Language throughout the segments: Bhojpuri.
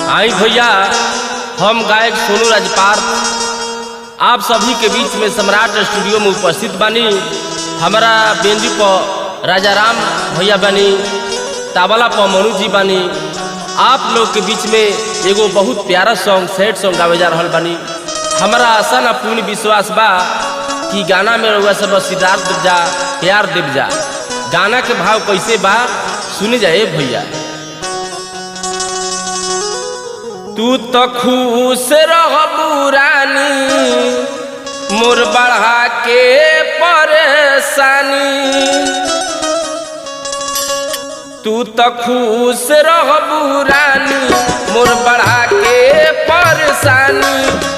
आई भैया, हम गायक सोनू राजपाल आप सभी के बीच में सम्राट स्टूडियो में उपस्थित बानी। हमारा बेंजी पर राजा राम भैया बानी, ताबला पर मनु जी बानी। आप लोग के बीच में एगो बहुत प्यारा सॉन्ग सैड सॉन्ग गावे जा रहल बानी। हमारा आशा ना पूर्ण विश्वास बा कि गाना में रउआ सब आशीर्वाद देव जा, प्यार देव जा। गाना के भाव कैसे बा सुनी जाए भैया। तू तो खुश रहबू रानी, मोर बढ़ा के परेशानी। तू तो खुश रहबू रानी, मोर बढ़ा के परेशानी।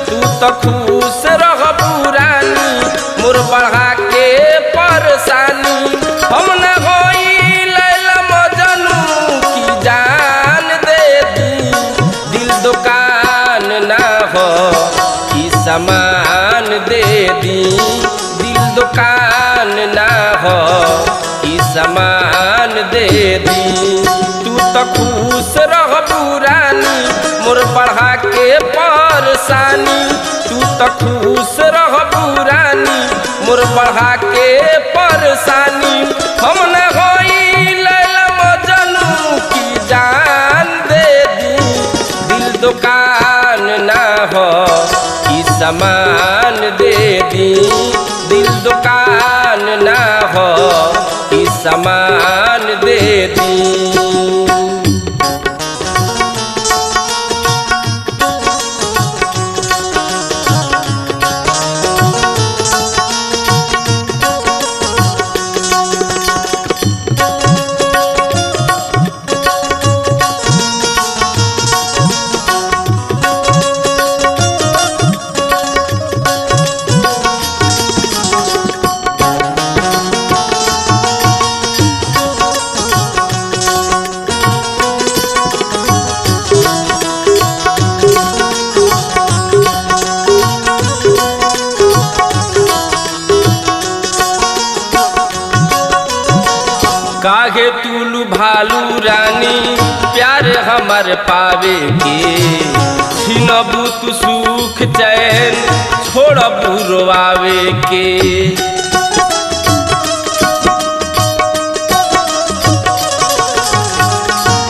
तू तो खुश रहबू रानी, मोर बढ़ा के परेशानी। हम न होई लैला मजनू की जान दे दी, दिल दुकान ना हो कि सामान दे दी। दिल दुकान ना हो कि सामान दे दी। तू तो खुश रहबू रानी, मोर बढ़ा के परेशानी। तू तो खुश रहबू रानी, मोर बढ़ा के परेशानी। हम न होई लैला मजनू की जान दे दी, दिल दुकान ना हो कि सामान दे दी। दिल दुकान ना हो कि सामान दे दी। काहे तुलू भालू रानी, प्यार हमार पावे के। छीनबू तू सुख चैन, छोड़बू रोआवे के।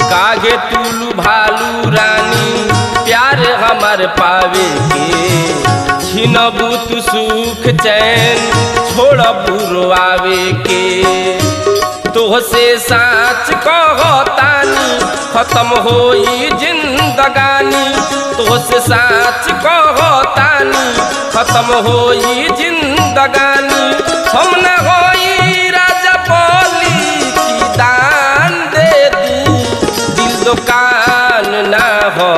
काहे तुलू भालू रानी, प्यार हमार पावे के। छीनबू तू सुख चैन, छोड़बू रोआवे के। तोहसे साच कहतानी, खत्म होई जिंदगानी। तोहसे साच कहतानी, खत्म होई जिंदगानी। हम न होई राजा बोली की दान दे दी, दिल दुकान ना हो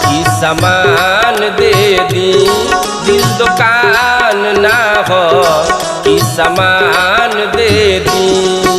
कि सामान दे दी। दिल दुकान ना हो कि सामान दे दी।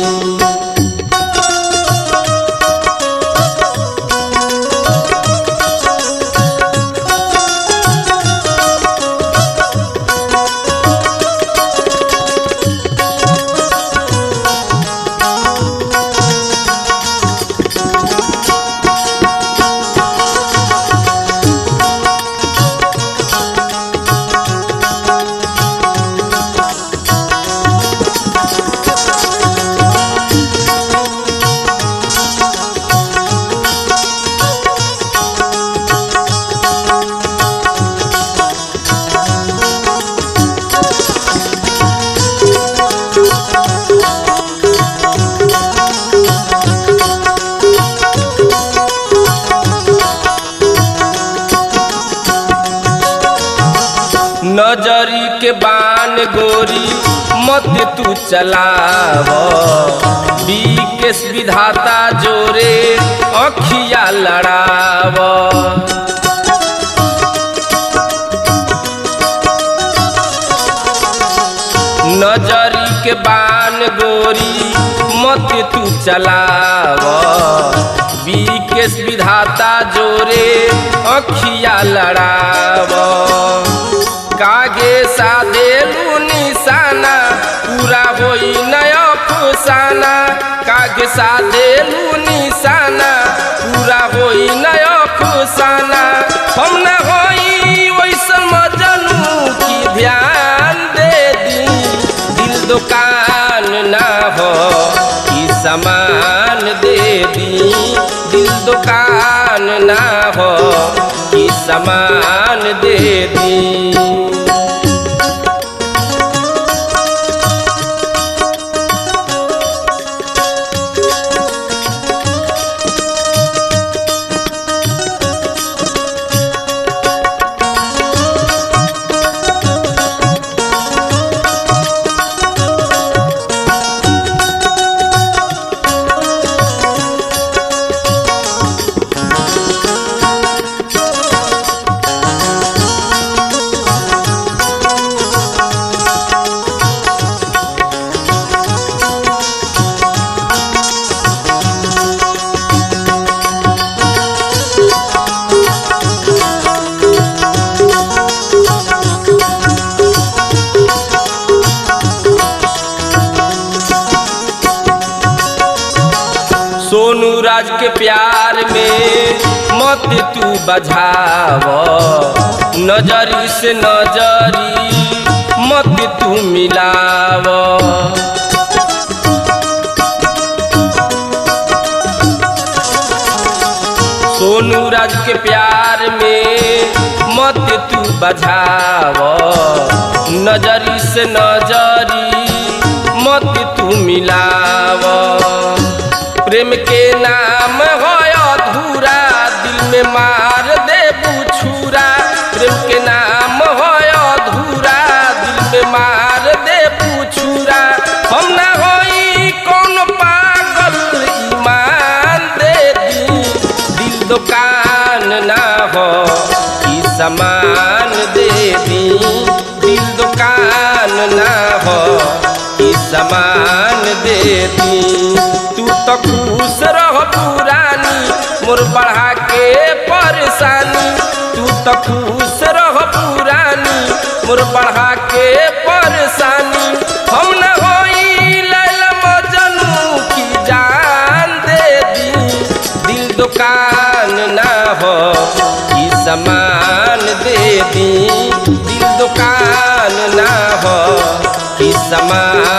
नजरी के बान गोरी मत तू चलाव, विकेश विधाता जोरे अखिया लड़ाव। नजरी के बान गोरी मत तू चलाव, विकेश विधाता जोरे अखिया लड़ाव। कागे सादेलू निशाना, पूरा होई नया अफसाना। कागे सादेलू निशाना, पूरा होई नया अफसाना। दुकान ना हो कि सामान दे दी। सोनू राज के प्यार में मत तू बझाव, नजरी से नजरी मत तू मिलाव। सोनू राज के प्यार में मत तू बझाव, नजरी से नजरी मत तू मिलाव। प्रेम के नाम हो अधूरा, दिल में मार दे छुरा। प्रेम के नाम हो अधूरा, दिल में मार दे छुरा। हम ना होई कौन पागल, ईमान दे दी। दिल दुकान ना हो कि सामान दे दी। दिल दुकान ना हो कि सामान दे दी। तू तो खुश रह पुरानी, मोर बढ़ा के परेशानी। तू तो खुश रह पुरानी, मोर बढ़ा के परेशानी। हम न होई लैला मजनू की जान दे दी। दिल दुकान ना हो कि सामान दे दी। दिल दुकान ना हो कि सामान